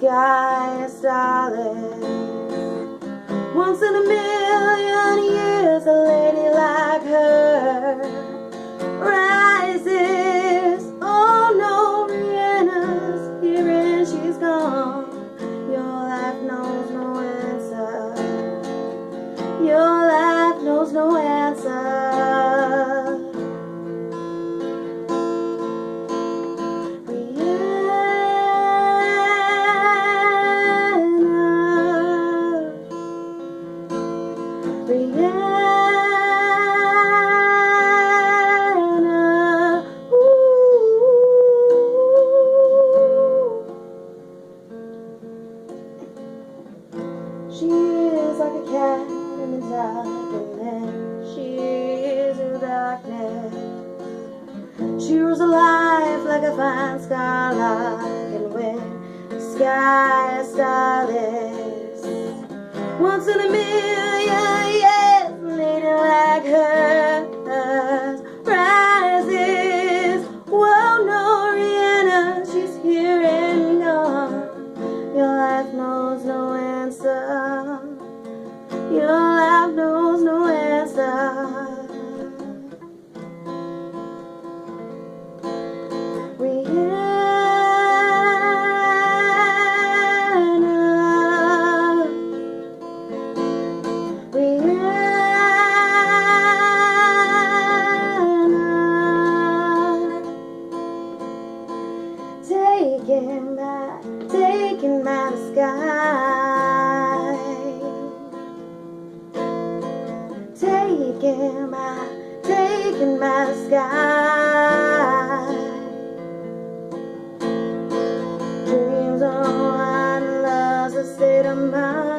sky is starless. Once in a million years, a lady like her rises. Oh no, Rihanna's here and she's gone. Your life knows no answer. Your life knows no answer. Rihanna, ooh. She is like a cat in the dark, and then she is in darkness. She rules a life like a fine scarlet, and when the sky is starless, once in a million years, a lady like her rises. Whoa, no, Rihanna, she's here and gone. Your life knows no answer. Your life knows no answer. Taken by the sky, taken by the sky. Dreams on, love's a state of mind.